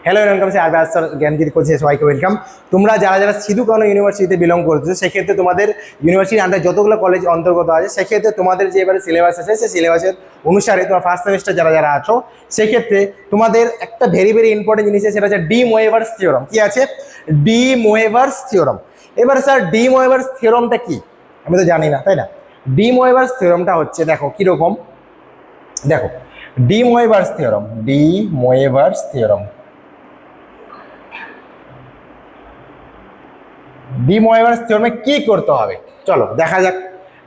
Hello welcome সে আরবি আসার জ্ঞানগিরি কোচে সবাইকে ওয়েলকাম। তোমরা যারা যারা সিধু কানু ইউনিভার্সিটিতে বিলং করছো সেক্ষেত্রে তোমাদের ইউনিভার্সিটির আন্ডার যতগুলো কলেজ অন্তর্গত আছে সেক্ষেত্রে তোমাদের যে এবারে সিলেবাস আছে সেই সিলেবাসের অনুসারে তোমার ফার্স্ট সেমিস্টার যারা যারা আছো সেক্ষেত্রে তোমাদের একটা ভেরি ভেরি ইম্পর্টেন্ট জিনিস আছে, সেটা হচ্ছে ডি মোয়েভার্স থিওরাম। কি আছে? De Moivre's theorem. এবার স্যার ডি মোয়েভার্স থিওরামটা কি? আমি তো জানি না, তাই না? ডি মোয়েভার্স থিওরামটা হচ্ছে, দেখো কীরকম, দেখো de Moivre's theorem, de Moivre's theorem, de Moivre's থিওরামে কি করতে হবে চলো দেখা যাক।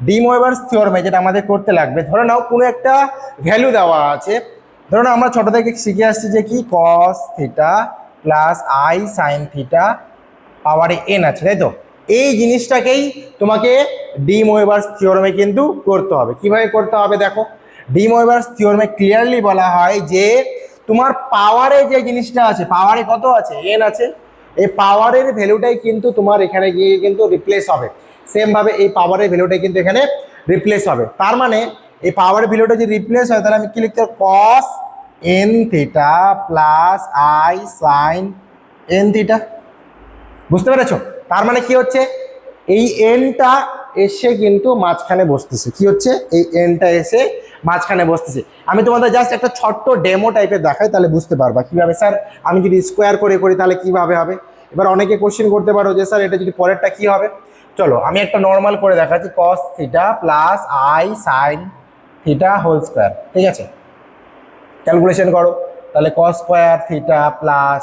ডি মোয়েভার্স থিওরামে যেটা আমাদের করতে লাগবে, ধরে নাও কোনো একটা ভ্যালু দেওয়া আছে। ধরে নাও আমরা ছোট থেকে শিখে আসছি যে কি কস theta plus i sine theta পাওয়ারে এন আছে, তাই তো? এই জিনিসটাকেই তোমাকে ডি মোয়েভার্স থিওরামে কিন্তু করতে হবে। কিভাবে করতে হবে দেখো, ডি মোয়েভার্স থিওরামে ক্লিয়ারলি বলা হয় যে তোমার পাওয়ারে যে জিনিসটা আছে, পাওয়ারে কত আছে? এন আছে। এই পাওয়ারের ভ্যালুটাই কিন্তু তোমার এখানে গিয়ে কিন্তু রিপ্লেস হবে। সেমভাবে এই পাওয়ারের ভ্যালুটাই কিন্তু এখানে রিপ্লেস হবে। তার মানে এই পাওয়ারের ভ্যালুটা যদি রিপ্লেস হয় তাহলে আমি কি লিখতে হবে? Cos n theta plus i sine n theta. বুঝতে পেরেছো? তার মানে কি হচ্ছে, এই এনটা এসে কিন্তু মাঝখানে বসতেছে। কি হচ্ছে? এই এনটা এসে মাঝখানে বসতেছে। আমি তোমাদের জাস্ট একটা ছোট্ট ডেমো টাইপের দেখাই, তাহলে বুঝতে পারবা কিভাবে। স্যার আমি যদি স্কোয়ার করে করি তাহলে কিভাবে হবে? এবার অনেকে কোশ্চেন করতে পারো যে স্যার এটা যদি পরেরটা কি হবে। চলো আমি একটা নর্মাল করে দেখাচ্ছি, cos theta plus i sine theta whole square. ঠিক আছে, ক্যালকুলেশন করো তাহলে cos square theta plus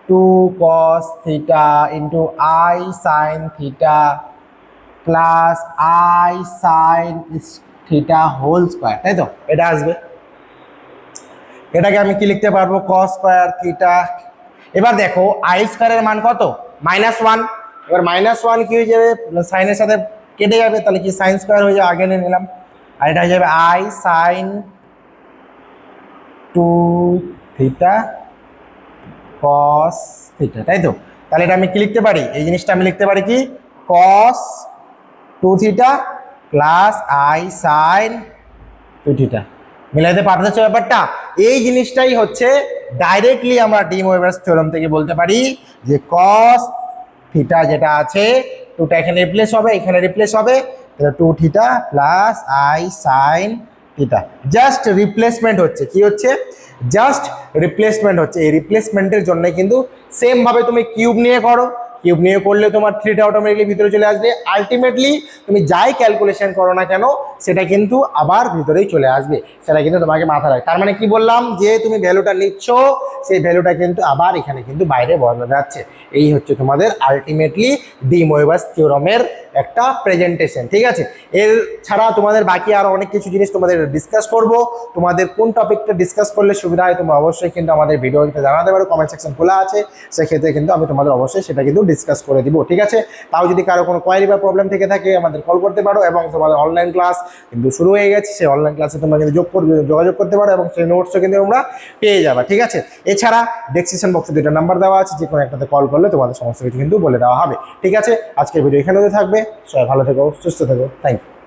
2 cos theta into i sine theta plus i sine theta whole square, তাই তো? এটা আসবে। এটাকে আমি কি লিখতে পারবো? Cos square theta. এবার দেখো আই স্কোয়ারের মান কত? -1। এবার -1 কি হয়ে যাবে? সাইনের সাথে কেটে যাবে, তাহলে কি সাইন স্কোয়ার হয়ে যাবে, আগে নিয়ে নিলাম। আর এটা হয়ে যাবে i sine 2 theta cos theta, তাই তো? তাহলে এটা আমি কি লিখতে পারি? এই জিনিসটা আমি লিখতে পারি কি কস 2 theta plus i sign 2 theta. মিলাইতে পারতেছো ব্যাপারটা? এই জিনিসটাই হচ্ছে ডাইরেক্টলি আমরা ডি মোয়েভার্স থিওরাম থেকে বলতে পারি যে কস থিটা যেটা আছে, 2টা এখানে রিপ্লেস হবে, এখানে রিপ্লেস হবে, তাহলে 2 theta plus i sine theta. Just replacement হচ্ছে। কি হচ্ছে? জাস্ট রিপ্লেসমেন্ট হচ্ছে। এই রিপ্লেসমেন্টের জন্য কিন্তু সেম ভাবে তুমি কিউব নিয়ে করো, কিউব নিয়ে করলে তোমার থ্রিটা অটোমেটিকলি ভিতরে চলে আসবে। আলটিমেটলি তুমি যাই ক্যালকুলেশন করো না কেন সেটা কিন্তু আবার ভিতরেই চলে আসবে। সেটা কিন্তু তোমাকে মাথায় রাখবে। তার মানে কি বললাম, যে তুমি ভ্যালুটা নিচ্ছ সেই ভ্যালুটা কিন্তু আবার এখানে কিন্তু বাইরে বদলে যাচ্ছে। এই হচ্ছে তোমাদের আলটিমেটলি ডি মোয়েভার্স থিওরামের একটা প্রেজেন্টেশন। ঠিক আছে, এর ছাড়া তোমাদের বাকি আরো অনেক কিছু জিনিস তোমাদের ডিসকাস করব। তোমাদের কোন টপিকটা ডিসকাস করলে সুবিধা হয় তোমরা অবশ্যই কিন্তু আমাদের ভিডিওতে জানাতে পারো, কমেন্ট সেকশন খোলা আছে, সেক্ষেত্রে কিন্তু আমি তোমাদের অবশ্যই সেটা কিন্তু ডিসকাস করে দিব। ঠিক আছে, তাও যদি কারো কোনো কোয়ারি বা প্রবলেম থেকে থাকে আমাদের কল করতে পারো। এবং তোমাদের অনলাইন ক্লাস কিন্তু শুরু হয়ে গেছে, সেই অনলাইন ক্লাসে তোমরা কিন্তু যোগাযোগ করতে পারো এবং সেই নোটসও কিন্তু তোমরা পেয়ে যাবে। ঠিক আছে, এছাড়া ডেসক্রিপশন বক্সে 2টা নাম্বার দেওয়া আছে, যে কোনো একটাতে কল করলে তোমাদের সমস্ত কিছু কিন্তু বলে দেওয়া হবে। ঠিক আছে, আজকের ভিডিও এখানে থাকবে। সবাই ভালো থেকো, সুস্থ থেকো, থ্যাংক ইউ।